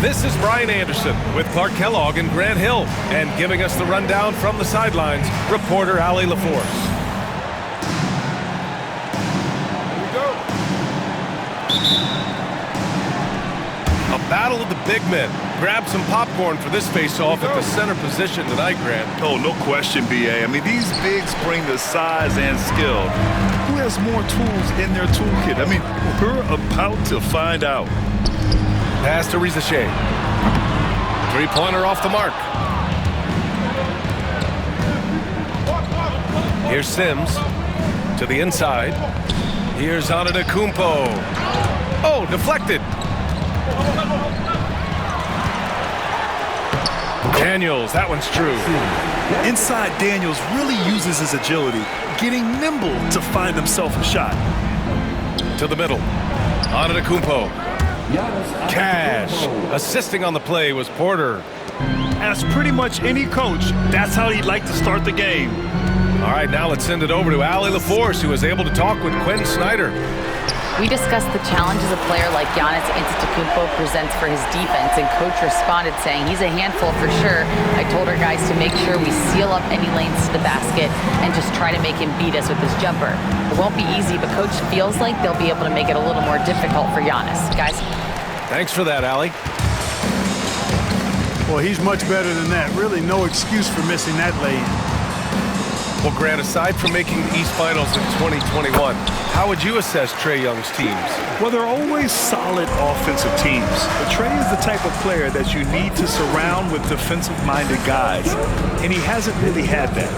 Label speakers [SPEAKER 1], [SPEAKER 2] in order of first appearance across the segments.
[SPEAKER 1] This is Brian Anderson with Clark Kellogg and Grant Hill. And giving us the rundown from the sidelines, reporter Allie LaForce. A battle of the big men. Grab some popcorn for this face-off at the center position tonight, Grant.
[SPEAKER 2] Oh, no question, B.A. I mean, these bigs bring the size and skill. Who has more tools in their toolkit? I mean, we're about to find out.
[SPEAKER 1] Pass to Rizachet. Three-pointer off the mark. Here's Sims to the inside. Here's Antetokounmpo. Oh, deflected. Daniels, that one's true.
[SPEAKER 2] Inside, Daniels really uses his agility, getting nimble to find himself a shot.
[SPEAKER 1] To the middle. Antetokounmpo. Cash. Assisting on the play was Porter.
[SPEAKER 2] As pretty much any coach, that's how he'd like to start the game.
[SPEAKER 1] All right, now let's send it over to Allie LaForce, who was able to talk with Quinn Snyder.
[SPEAKER 3] We discussed the challenges a player like Giannis Antetokounmpo presents for his defense, and coach responded saying he's a handful for sure. I told our guys to make sure we seal up any lanes to the basket and just try to make him beat us with his jumper. It won't be easy, but coach feels like they'll be able to make it a little more difficult for Giannis. Guys?
[SPEAKER 1] Thanks for that, Allie.
[SPEAKER 4] Well, he's much better than that. Really no excuse for missing that lane.
[SPEAKER 1] Well, Grant, aside from making the East Finals in 2021, how would you assess Trae Young's teams?
[SPEAKER 2] Well, they're always solid offensive teams. But Trae is the type of player that you need to surround with defensive-minded guys, and he hasn't really had that.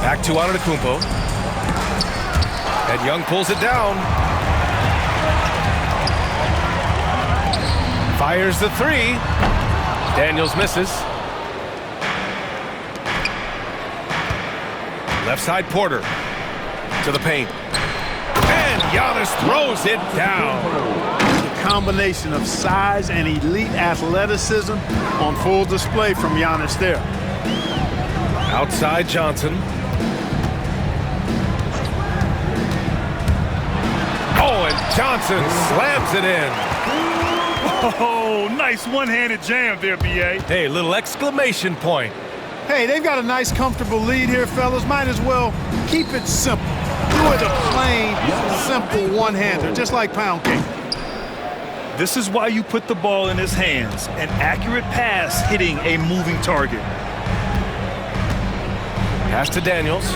[SPEAKER 1] Back to Antetokounmpo. And Young pulls it down. Fires the three. Daniels misses. Left side, Porter to the paint. And Giannis throws it down.
[SPEAKER 4] The combination of size and elite athleticism on full display from Giannis there.
[SPEAKER 1] Outside Johnson. Oh, and Johnson slams it in.
[SPEAKER 2] Oh, nice one-handed jam there, B.A.
[SPEAKER 1] Hey, little exclamation point.
[SPEAKER 4] Hey, they've got a nice, comfortable lead here, fellas. Might as well keep it simple. Do it a plain, simple one-hander, just like pound cake.
[SPEAKER 2] This is why you put the ball in his hands. An accurate pass hitting a moving target.
[SPEAKER 1] Pass to Daniels.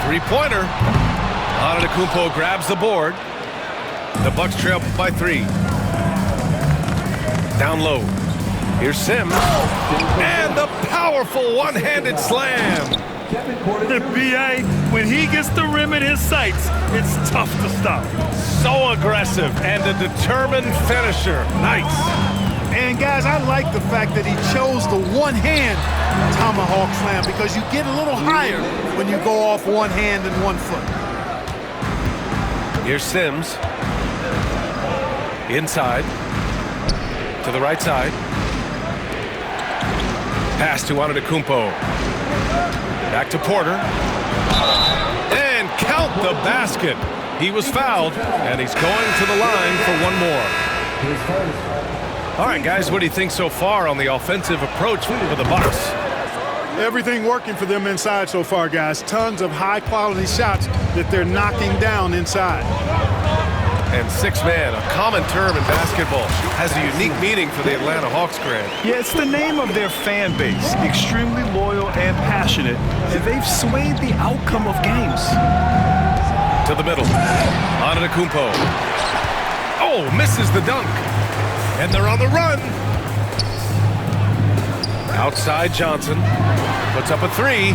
[SPEAKER 1] Three-pointer. Antetokounmpo grabs the board. The Bucks trail by 3. Down low. Here's Sims. And the powerful one-handed slam.
[SPEAKER 2] The B.A., when he gets the rim in his sights, it's tough to stop.
[SPEAKER 1] So aggressive and a determined finisher. Nice.
[SPEAKER 4] And, guys, I like the fact that he chose the one-hand tomahawk slam because you get a little higher when you go off one hand and 1 foot.
[SPEAKER 1] Here's Sims. Inside. To the right side. Pass to Antetokounmpo. Back to Porter. And count the basket. He was fouled, and he's going to the line for one more. All right, guys, what do you think so far on the offensive approach for the Bucks?
[SPEAKER 4] Everything working for them inside so far, guys. Tons of high-quality shots that they're knocking down inside.
[SPEAKER 1] And six-man, a common term in basketball, has a unique meaning for the Atlanta Hawks, Grant.
[SPEAKER 2] Yeah, it's the name of their fan base. Extremely loyal and passionate, and they've swayed the outcome of games.
[SPEAKER 1] To the middle. Antetokounmpo. Oh, misses the dunk. And they're on the run. Outside Johnson. Puts up a 3.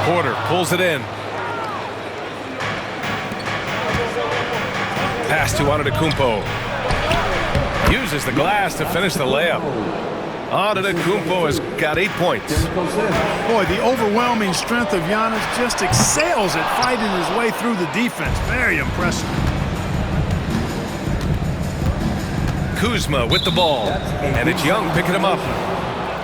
[SPEAKER 1] Porter pulls it in. Pass to Antetokounmpo. Uses the glass to finish the layup. Antetokounmpo has got 8 points.
[SPEAKER 4] Boy, the overwhelming strength of Giannis just excels at fighting his way through the defense. Very impressive.
[SPEAKER 1] Kuzma with the ball. And it's Young picking him up.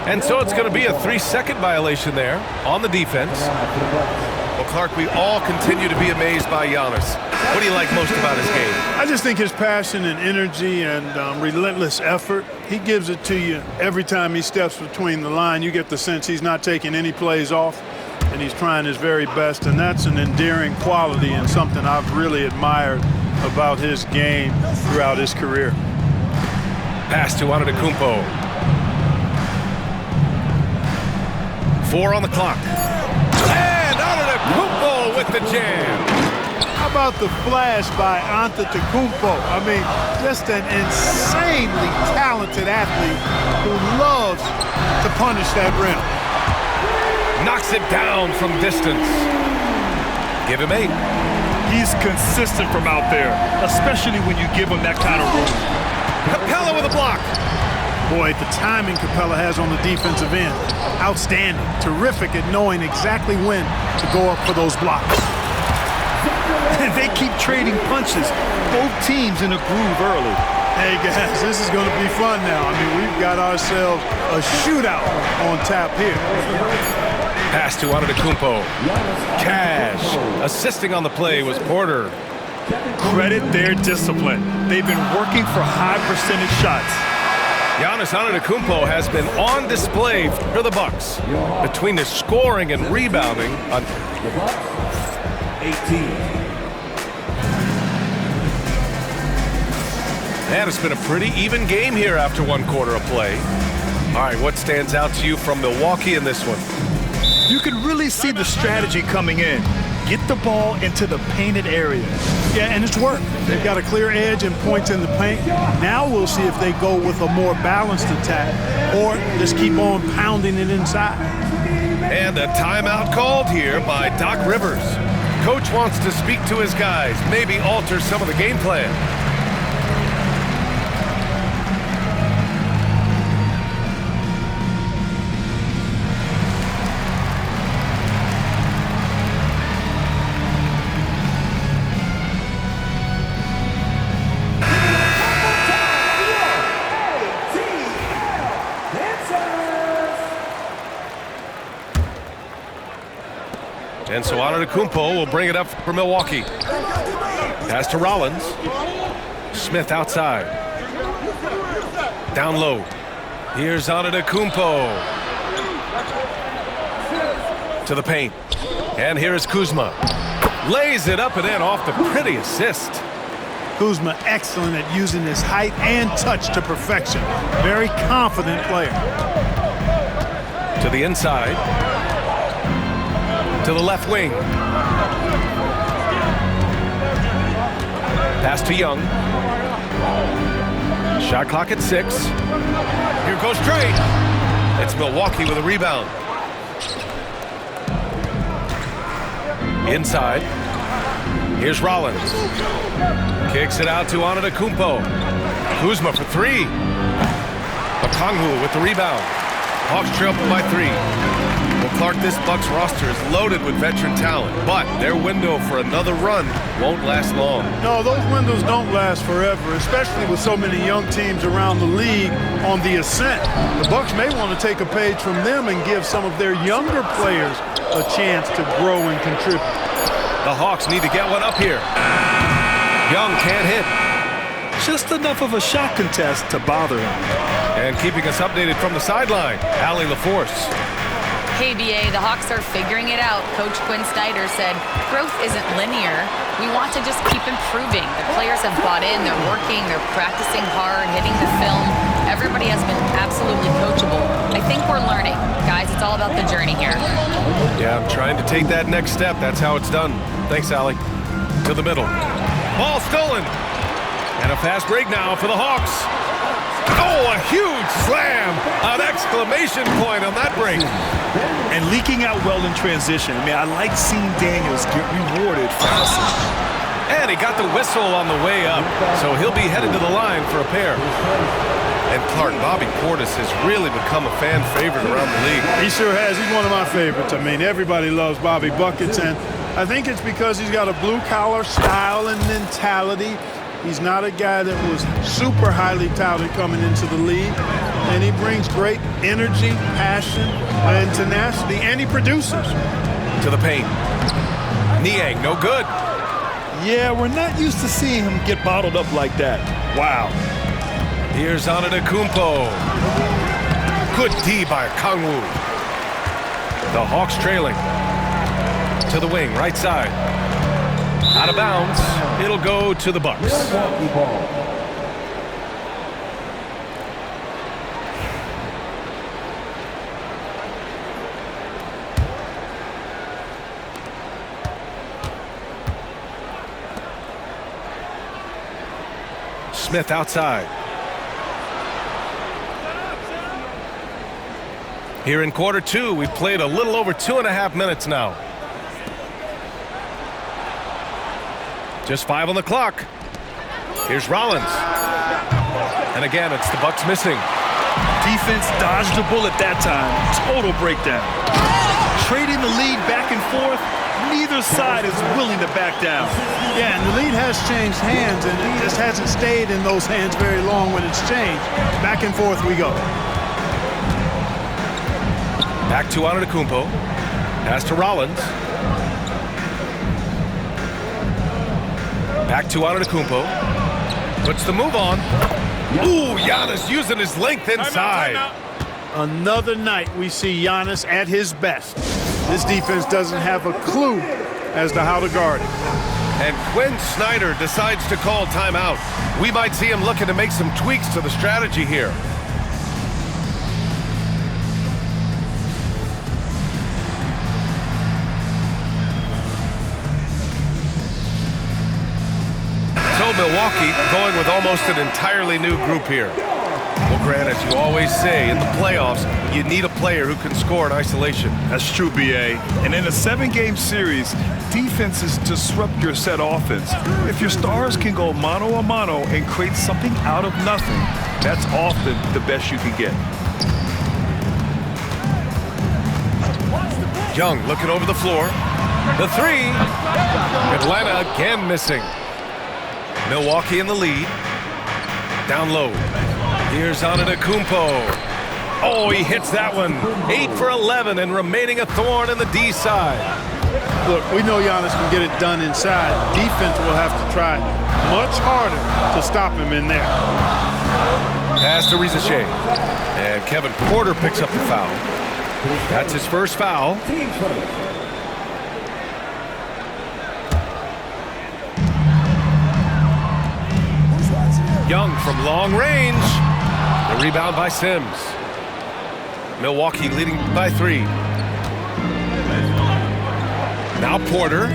[SPEAKER 1] And so it's going to be a 3-second violation there on the defense. Well, Clark, we all continue to be amazed by Giannis. What do you like most about his game?
[SPEAKER 4] I just think his passion and energy and relentless effort, he gives it to you every time he steps between the line. You get the sense he's not taking any plays off, and he's trying his very best, and that's an endearing quality and something I've really admired about his game throughout his career.
[SPEAKER 1] Pass to Antetokounmpo. 4 on the clock. And Antetokounmpo with the jam.
[SPEAKER 4] How about the flash by Antetokounmpo? I mean, just an insanely talented athlete who loves to punish that rim.
[SPEAKER 1] Knocks it down from distance. Give him 8.
[SPEAKER 2] He's consistent from out there, especially when you give him that kind of room.
[SPEAKER 1] Capella with a block.
[SPEAKER 4] Boy, the timing Capella has on the defensive end, outstanding. Terrific at knowing exactly when to go up for those blocks.
[SPEAKER 2] And they keep trading punches. Both teams in a groove early.
[SPEAKER 4] Hey, guys, this is going to be fun now. I mean, we've got ourselves a shootout on tap here.
[SPEAKER 1] Pass to Antetokounmpo. Cash. Assisting on the play was Porter.
[SPEAKER 2] Credit their discipline. They've been working for high percentage shots.
[SPEAKER 1] Giannis Antetokounmpo has been on display for the Bucks between his scoring and rebounding.
[SPEAKER 2] 18.
[SPEAKER 1] And it's been a pretty even game here after 1 quarter of play. All right, what stands out to you from Milwaukee in this one?
[SPEAKER 2] You can really see the strategy coming in. Get the ball into the painted area.
[SPEAKER 4] Yeah, and it's worked. They've got a clear edge and points in the paint. Now we'll see if they go with a more balanced attack or just keep on pounding it inside.
[SPEAKER 1] And a timeout called here by Doc Rivers. Coach wants to speak to his guys, maybe alter some of the game plan. And so Antetokounmpo will bring it up for Milwaukee. Pass to Rollins. Smith outside. Down low. Here's Antetokounmpo. To the paint. And here is Kuzma. Lays it up and in off the pretty assist.
[SPEAKER 4] Kuzma excellent at using his height and touch to perfection. Very confident player.
[SPEAKER 1] To the inside. To the left wing. Pass to Young. Shot clock at 6. Here goes Trey. It's Milwaukee with a rebound. Inside. Here's Rollins. Kicks it out to Antetokounmpo. Kuzma for 3. Okongwu with the rebound. Hawks trail by 3. Well, Clark, this Bucks roster is loaded with veteran talent, but their window for another run won't last long.
[SPEAKER 4] No, those windows don't last forever, especially with so many young teams around the league on the ascent. The Bucks may want to take a page from them and give some of their younger players a chance to grow and contribute.
[SPEAKER 1] The Hawks need to get one up here. Young can't hit.
[SPEAKER 2] Just enough of a shot contest to bother him.
[SPEAKER 1] And keeping us updated from the sideline, Allie LaForce.
[SPEAKER 3] Hey, BA, the Hawks are figuring it out. Coach Quinn Snyder said, growth isn't linear. We want to just keep improving. The players have bought in, they're working, they're practicing hard, hitting the film. Everybody has been absolutely coachable. I think we're learning. Guys, it's all about the journey here.
[SPEAKER 1] Yeah, I'm trying to take that next step. That's how it's done. Thanks, Allie. To the middle. Ball stolen. And a fast break now for the Hawks. Oh, a huge slam! An exclamation point on that break.
[SPEAKER 2] And leaking out well in transition. I mean, I like seeing Daniels get rewarded for hustling.
[SPEAKER 1] And he got the whistle on the way up, so he'll be headed to the line for a pair. And Clark, Bobby Portis has really become a fan favorite around the league.
[SPEAKER 4] He sure has. He's one of my favorites. I mean, everybody loves Bobby Buckets, and I think it's because he's got a blue-collar style and mentality. He's not a guy that was super highly touted coming into the league, and he brings great energy, passion, and tenacity, and he produces.
[SPEAKER 1] To the paint. Niang, no good.
[SPEAKER 2] Yeah, we're not used to seeing him get bottled up like that. Wow.
[SPEAKER 1] Here's Antetokounmpo. Good D by Kangwoo. The Hawks trailing. To the wing, right side. Out of bounds. It'll go to the Bucks. Smith outside. Here in quarter two, we've played a little over 2.5 minutes now. Just 5 on the clock. Here's Rollins. And again, it's the Bucks missing.
[SPEAKER 2] Defense dodged the bullet that time. Total breakdown. Trading the lead back and forth. Neither side is willing to back down.
[SPEAKER 4] Yeah, and the lead has changed hands, and it just hasn't stayed in those hands very long when it's changed. Back and forth we go.
[SPEAKER 1] Back to Antetokounmpo. Pass to Rollins. Back to Antetokounmpo. Puts the move on. Ooh, Giannis using his length inside.
[SPEAKER 4] Another night we see Giannis at his best. This defense doesn't have a clue as to how to guard it.
[SPEAKER 1] And Quinn Snyder decides to call timeout. We might see him looking to make some tweaks to the strategy here. So Milwaukee going with almost an entirely new group here. Well, Grant, as you always say, in the playoffs, you need a player who can score in isolation.
[SPEAKER 2] That's true, B.A. And in a 7-game series, defenses disrupt your set offense. If your stars can go mano-a-mano and create something out of nothing, that's often the best you can get.
[SPEAKER 1] Young looking over the floor. The three. Atlanta again missing. Milwaukee in the lead. Down low. Here's Antetokounmpo. Oh, he hits that one. 8 for 11 and remaining a thorn in the D side.
[SPEAKER 4] Look, we know Giannis can get it done inside. Defense will have to try much harder to stop him in there.
[SPEAKER 1] Pass to Rizachet. And Kevin Porter picks up the foul. That's his first foul. Young from long range. The rebound by Sims. Milwaukee leading by 3. Now Porter.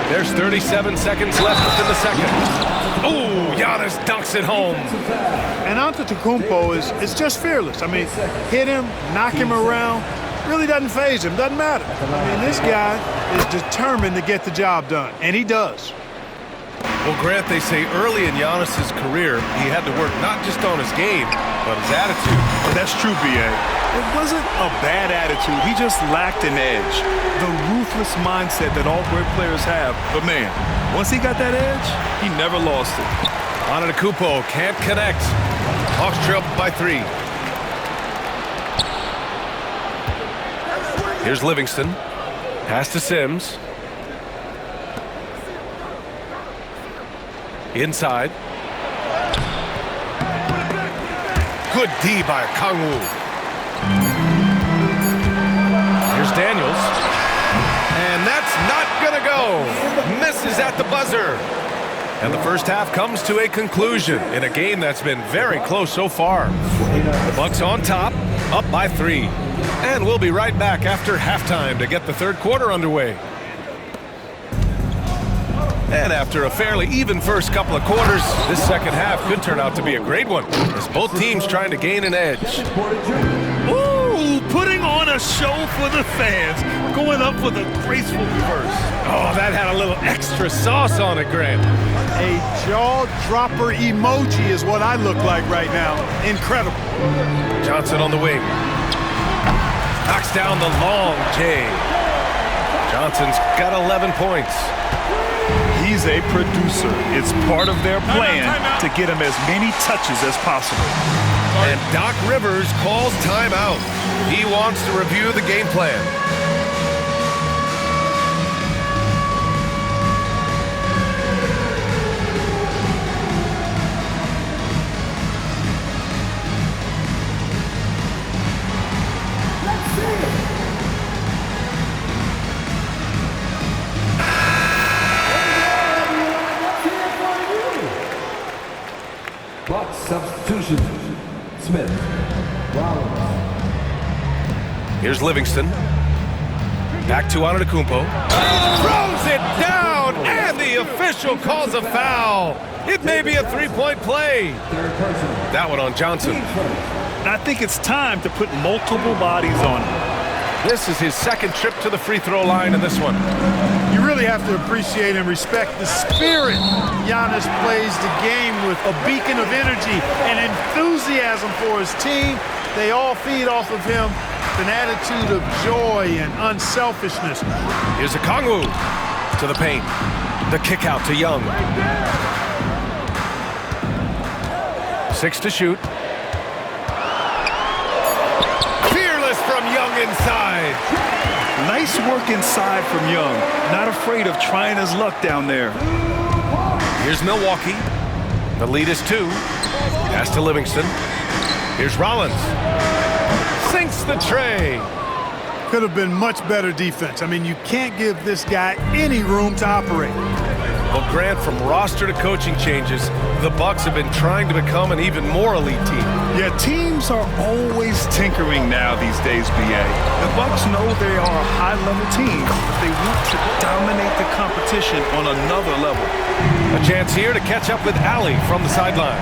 [SPEAKER 1] There's 37 seconds left within the second. Oh, Giannis dunks it home.
[SPEAKER 4] And Antetokounmpo is just fearless. I mean, hit him, knock him around. Really doesn't faze him. Doesn't matter. I mean, this guy is determined to get the job done, and he does.
[SPEAKER 1] Well, Grant, they say early in Giannis's career, he had to work not just on his game, but his attitude.
[SPEAKER 2] That's true, B.A. It wasn't a bad attitude. He just lacked an edge. The ruthless mindset that all great players have. But, man, once he got that edge, he never lost it.
[SPEAKER 1] Antetokounmpo can't connect. Hawks trail by 3. Here's Livingston. Pass to Sims. Inside. Good D by Kangwoo. Here's Daniels. And that's not gonna go. Misses at the buzzer. And the first half comes to a conclusion in a game that's been very close so far. The Bucks on top, up by 3. And we'll be right back after halftime to get the third quarter underway. And after a fairly even first couple of quarters, this second half could turn out to be a great one, as both teams trying to gain an edge.
[SPEAKER 2] Ooh, putting on a show for the fans, going up with a graceful reverse.
[SPEAKER 1] Oh, that had a little extra sauce on it, Grant.
[SPEAKER 4] A jaw-dropper emoji is what I look like right now. Incredible.
[SPEAKER 1] Johnson on the wing. Knocks down the long J. Johnson's got 11 points.
[SPEAKER 2] He's a producer. It's part of their plan to get him as many touches as possible.
[SPEAKER 1] And Doc Rivers calls timeout. He wants to review the game plan.
[SPEAKER 5] Bucks substitution. Smith. Rollins.
[SPEAKER 1] Here's Livingston. Back to Antetokounmpo. Throws it down, and the official calls a foul. It may be a three-point play. That one on Johnson.
[SPEAKER 2] And I think it's time to put multiple bodies on him.
[SPEAKER 1] This is his second trip to the free throw line in this one.
[SPEAKER 4] You really have to appreciate and respect the spirit Giannis plays the game with, a beacon of energy and enthusiasm for his team. They all feed off of him, an attitude of joy and unselfishness.
[SPEAKER 1] Here's Okongwu to the paint. The kick out to Young. 6 to shoot. Fearless from Young inside.
[SPEAKER 2] Nice work inside from Young. Not afraid of trying his luck down there.
[SPEAKER 1] Here's Milwaukee. The lead is 2. Pass to Livingston. Here's Rollins. Sinks the tray.
[SPEAKER 4] Could have been much better defense. I mean, you can't give this guy any room to operate.
[SPEAKER 1] Well, Grant, from roster to coaching changes, the Bucks have been trying to become an even more elite team.
[SPEAKER 2] Yeah, teams are always tinkering now these days, B.A. The Bucks know they are a high-level team. They want to dominate the competition on another level.
[SPEAKER 1] A chance here to catch up with Allie from the sideline.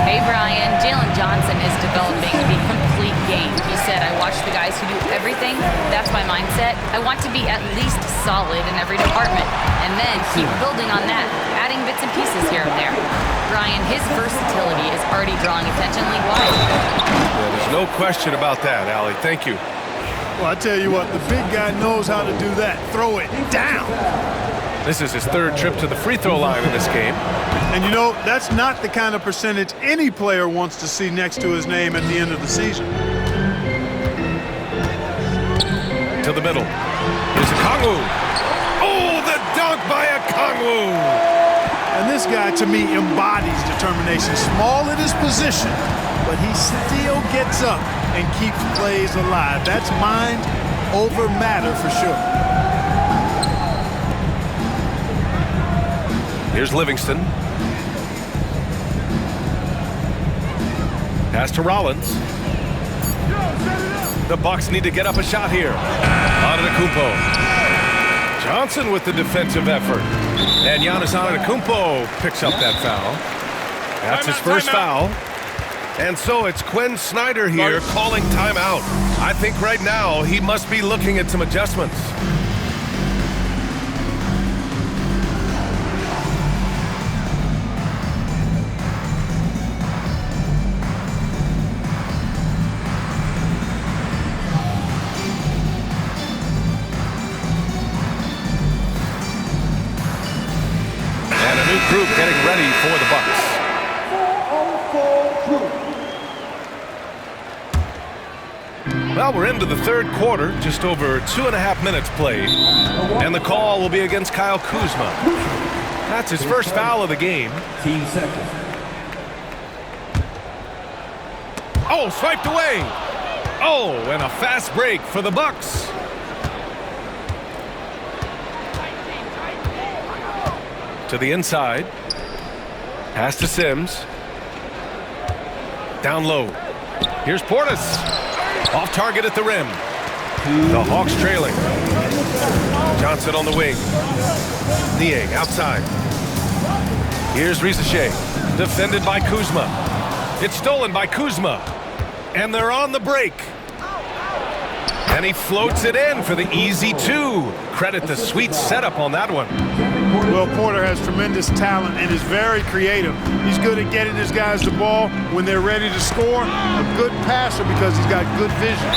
[SPEAKER 3] Hey, Brian. Jalen Johnson is developing the complete game. He said, I watch the guys who do everything. That's my mindset. I want to be at least solid in every department. And then keep building on that, adding bits and pieces here and there. Brian, his versatility is already drawing attention league-wide.
[SPEAKER 1] Yeah, there's no question about that, Allie. Thank you.
[SPEAKER 4] Well, I tell you what, the big guy knows how to do that. Throw it down.
[SPEAKER 1] This is his third trip to the free throw line in this game.
[SPEAKER 4] And you know, that's not the kind of percentage any player wants to see next to his name at the end of the season.
[SPEAKER 1] To the middle. Here's Okongwu. Oh, the dunk by Okongwu.
[SPEAKER 4] And this guy, to me, embodies determination. Small in his position, but he still gets up and keeps plays alive. That's mind over matter for sure.
[SPEAKER 1] Here's Livingston. Pass to Rollins. The Bucks need to get up a shot here. Antetokounmpo. Johnson with the defensive effort. And Giannis Antetokounmpo picks up that foul. That's his first foul. And so it's Quinn Snyder here calling timeout. I think right now he must be looking at some adjustments. Group getting ready for the Bucks. Well, we're into the third quarter, just over 2.5 minutes played. And the call will be against Kyle Kuzma. That's his first foul of the game.
[SPEAKER 5] Team second.
[SPEAKER 1] Oh, swiped away. Oh, and a fast break for the Bucks. To the inside. Pass to Sims. Down low. Here's Portis. Off target at the rim. The Hawks trailing. Johnson on the wing. Niang outside. Here's Risache. Defended by Kuzma. It's stolen by Kuzma. And they're on the break. And he floats it in for the easy 2. Credit the sweet setup on that one.
[SPEAKER 4] Well, Porter has tremendous talent and is very creative. He's good at getting his guys the ball when they're ready to score. A good passer because he's got good vision.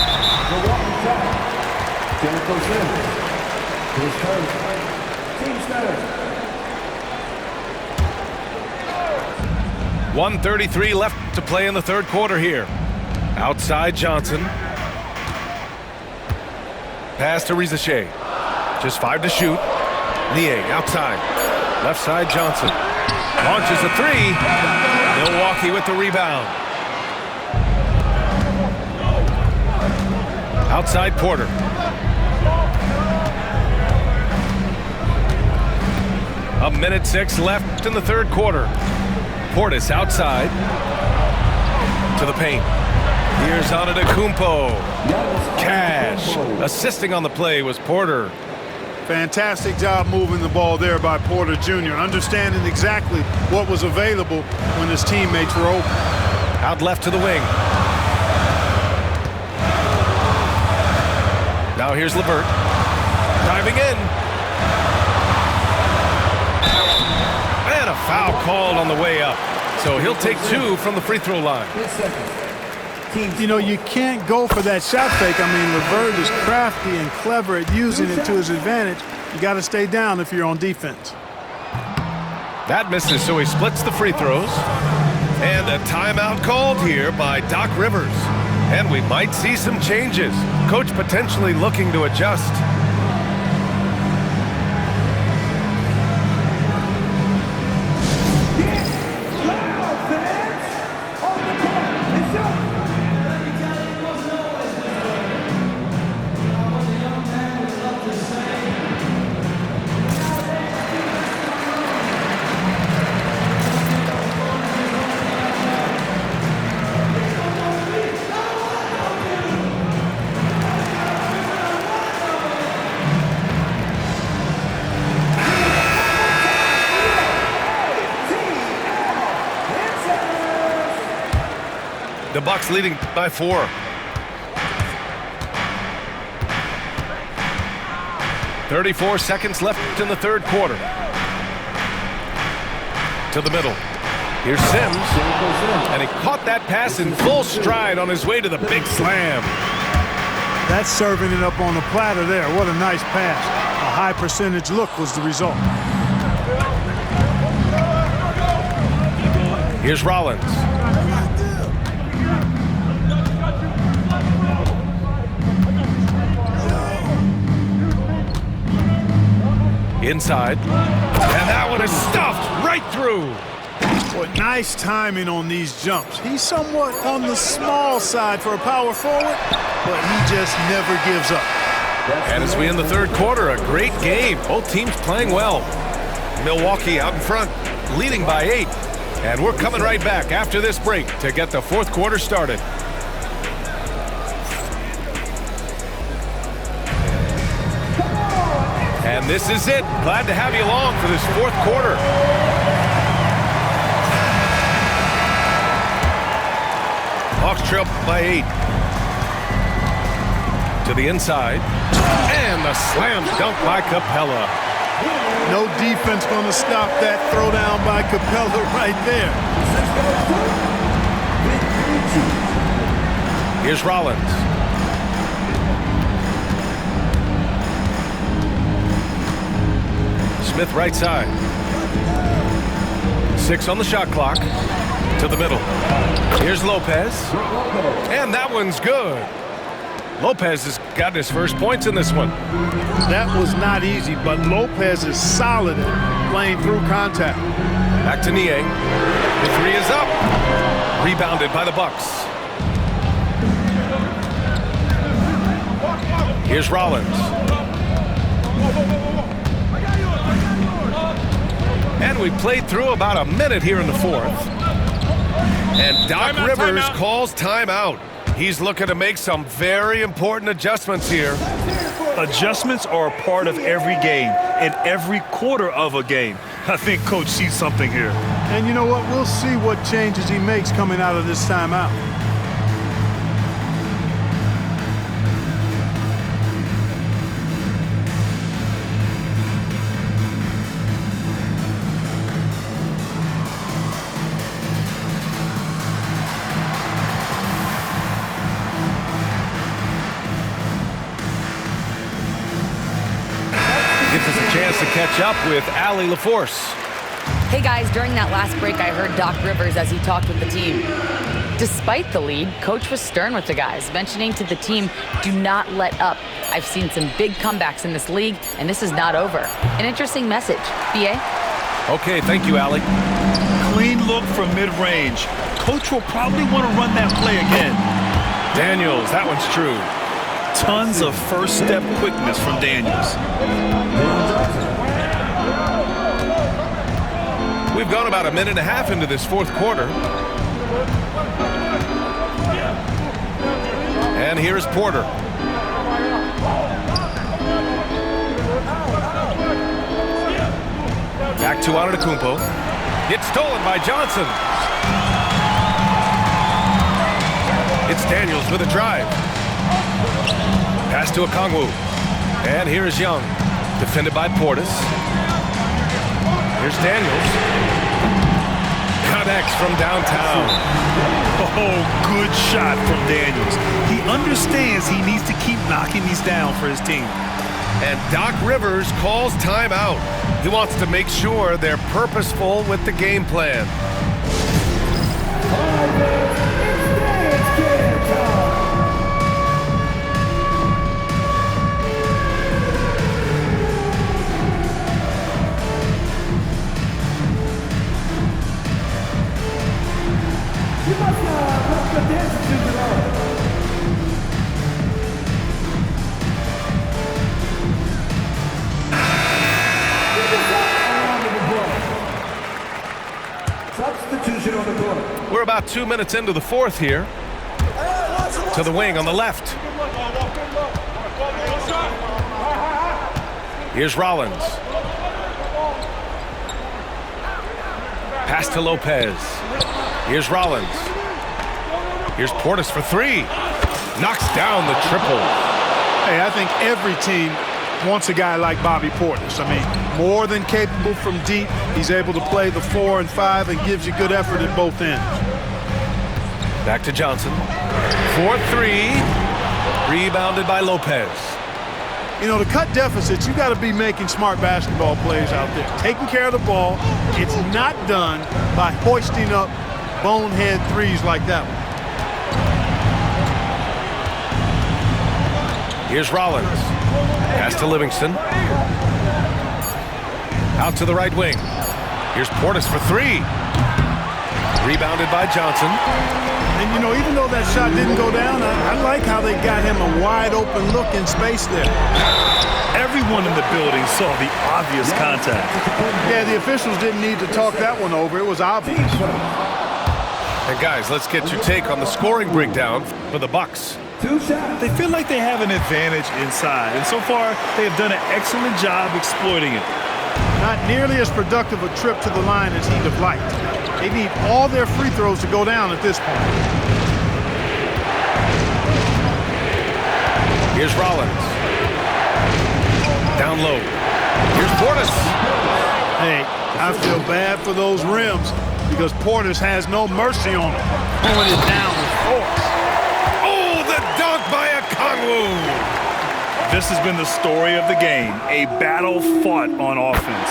[SPEAKER 1] 1:33 left to play in the third quarter here. Outside Johnson. Pass to Rizachet. Just 5 to shoot. Niang outside. Left side Johnson. Launches a 3. Milwaukee with the rebound. Outside Porter. A minute 6 left in the third quarter. Portis outside to the paint. Here's Antetokounmpo. Cash. Assisting on the play was Porter.
[SPEAKER 4] Fantastic job moving the ball there by Porter Jr., understanding exactly what was available when his teammates were open.
[SPEAKER 1] Out left to the wing. Now here's LeVert. Diving in. And a foul called on the way up. So he'll take 2 from the free throw line.
[SPEAKER 4] You know, you can't go for that shot fake. I mean, LeVert is crafty and clever at using it to his advantage. You got to stay down if you're on defense.
[SPEAKER 1] That misses, so he splits the free throws. And a timeout called here by Doc Rivers. And we might see some changes. Coach potentially looking to adjust. The Bucks leading by 4. 34 seconds left in the third quarter. To the middle. Here's Sims. And he caught that pass in full stride on his way to the big slam.
[SPEAKER 4] That's serving it up on the platter there. What a nice pass. A high percentage look was the result.
[SPEAKER 1] Here's Rollins. Inside. And that one is stuffed right through.
[SPEAKER 4] Boy, nice timing on these jumps. He's somewhat on the small side for a power forward, but he just never gives up.
[SPEAKER 1] And as we end the third quarter, a great game. Both teams playing well. Milwaukee out in front, leading by 8. And we're coming right back after this break to get the fourth quarter started. And this is it. Glad to have you along for this fourth quarter. Hawks trail by 8. To the inside. And the slam dunk by Capella.
[SPEAKER 4] No defense going to stop that throwdown by Capella right there.
[SPEAKER 1] Here's Rollins. Smith right side. 6 on the shot clock. To the middle. Here's Lopez. And that one's good. Lopez has got his first points in this one.
[SPEAKER 4] That was not easy, but Lopez is solid at playing through contact.
[SPEAKER 1] Back to Niang. The 3 is up. Rebounded by the Bucks. Here's Rollins. And we played through about a minute here in the fourth. And Doc Rivers calls timeout. He's looking to make some very important adjustments here.
[SPEAKER 2] Adjustments are a part of every game and every quarter of a game. I think Coach sees something here.
[SPEAKER 4] And you know what? We'll see what changes he makes coming out of this timeout.
[SPEAKER 1] Gives us a chance to catch up with Allie LaForce.
[SPEAKER 3] Hey guys, during that last break, I heard Doc Rivers as he talked with the team. Despite the lead, Coach was stern with the guys, mentioning to the team, do not let up. I've seen some big comebacks in this league, and this is not over. An interesting message. B.A.?
[SPEAKER 1] Okay, thank you, Allie.
[SPEAKER 2] Clean look from mid-range. Coach will probably want to run that play again.
[SPEAKER 1] Daniels, that one's true.
[SPEAKER 2] Tons of first-step quickness from Daniels.
[SPEAKER 1] We've gone about a minute and a half into this fourth quarter. And here's Porter. Back to Antetokounmpo. It's stolen by Johnson. It's Daniels with a drive. Pass to Okongwu. And here is Young. Defended by Portis. Here's Daniels. Connects from downtown.
[SPEAKER 2] Oh, good shot from Daniels. He understands he needs to keep knocking these down for his team.
[SPEAKER 1] And Doc Rivers calls timeout. He wants to make sure they're purposeful with the game plan.
[SPEAKER 5] Substitution on the court.
[SPEAKER 1] We're about 2 minutes into the fourth here. To the wing on the left. Here's Rollins. Pass to Lopez. Here's Rollins. Here's Portis for three. Knocks down the triple.
[SPEAKER 4] Hey, I think every team wants a guy like Bobby Portis. I mean, more than capable from deep. He's able to play the 4 and 5 and gives you good effort at both ends.
[SPEAKER 1] Back to Johnson. 4-3. Rebounded by Lopez.
[SPEAKER 4] You know, to cut deficits, you got to be making smart basketball plays out there. Taking care of the ball. It's not done by hoisting up bonehead threes like that one.
[SPEAKER 1] Here's Rollins. Pass to Livingston. Out to the right wing. Here's Portis for three. Rebounded by Johnson.
[SPEAKER 4] And, you know, even though that shot didn't go down, I like how they got him a wide-open look in space there.
[SPEAKER 2] Everyone in the building saw the obvious contact.
[SPEAKER 4] Yeah, the officials didn't need to talk that one over. It was obvious.
[SPEAKER 1] And guys, let's get your take on the scoring breakdown for the Bucks.
[SPEAKER 2] They feel like they have an advantage inside, and so far they have done an excellent job exploiting it.
[SPEAKER 4] Not nearly as productive a trip to the line as he'd have liked. They need all their free throws to go down at this point.
[SPEAKER 1] Here's Rollins. Down low. Here's Portis.
[SPEAKER 4] Hey, I feel bad for those rims because Portis has no mercy on them. Throwing it down with force.
[SPEAKER 1] Oh, the dunk by Okongwu.
[SPEAKER 2] This has been the story of the game, a battle fought on offense.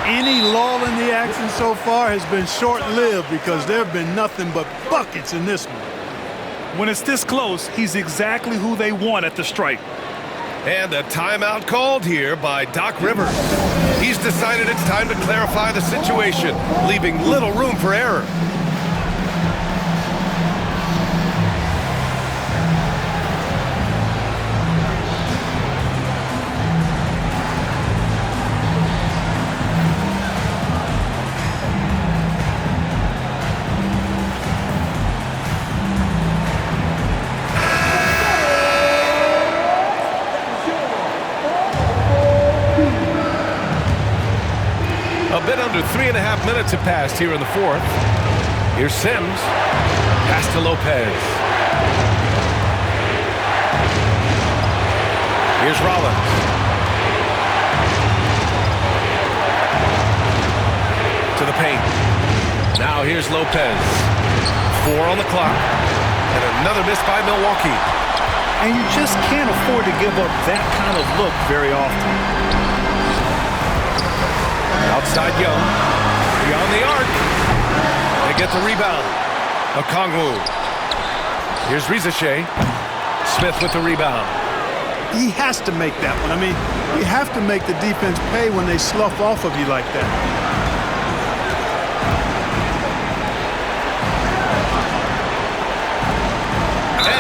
[SPEAKER 4] Any lull in the action so far has been short-lived because there have been nothing but buckets in this one.
[SPEAKER 2] When it's this close, he's exactly who they want at the stripe.
[SPEAKER 1] And a timeout called here by Doc Rivers. He's decided it's time to clarify the situation, leaving little room for error. A bit under 3.5 minutes have passed here in the fourth. Here's Sims. Pass to Lopez. Here's Rollins. To the paint. Now here's Lopez. 4 on the clock. And another miss by Milwaukee.
[SPEAKER 2] And you just can't afford to give up that kind of look very often.
[SPEAKER 1] Outside Young. Around the arc. They get the rebound. Okongwu. Here's Rizache. Smith with the rebound.
[SPEAKER 4] He has to make that one. I mean, you have to make the defense pay when they slough off of you like that.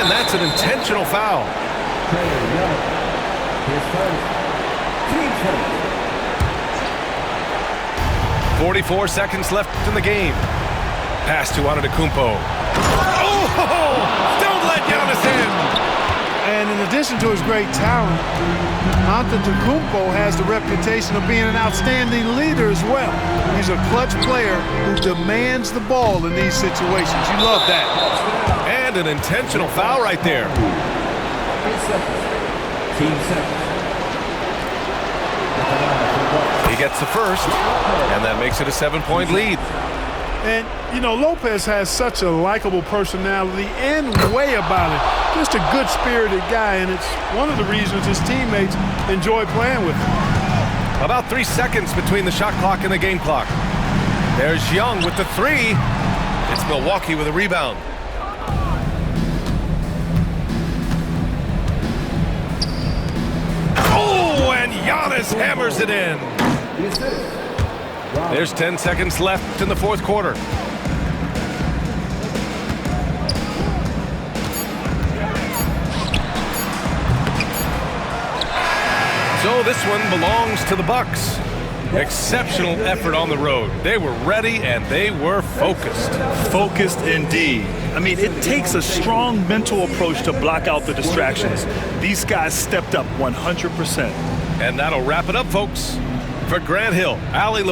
[SPEAKER 1] And that's an intentional foul. 44 seconds left in the game. Pass to Antetokounmpo. Oh! Don't let Giannis in!
[SPEAKER 4] And in addition to his great talent, Antetokounmpo has the reputation of being an outstanding leader as well. He's a clutch player who demands the ball in these situations. You love that.
[SPEAKER 1] And an intentional foul right there. He gets the first, and that makes it a 7-point lead.
[SPEAKER 4] And, you know, Lopez has such a likable personality and way about it. Just a good-spirited guy, and it's one of the reasons his teammates enjoy playing with him.
[SPEAKER 1] About 3 seconds between the shot clock and the game clock. There's Young with the three. It's Milwaukee with a rebound. Oh, and Giannis hammers it in. There's 10 seconds left in the fourth quarter. So this one belongs to the Bucks. Exceptional effort on the road. They were ready and they were focused.
[SPEAKER 2] Focused indeed. I mean, it takes a strong mental approach to block out the distractions. These guys stepped up 100%.
[SPEAKER 1] And that'll wrap it up, folks. For Grant Hill, Allie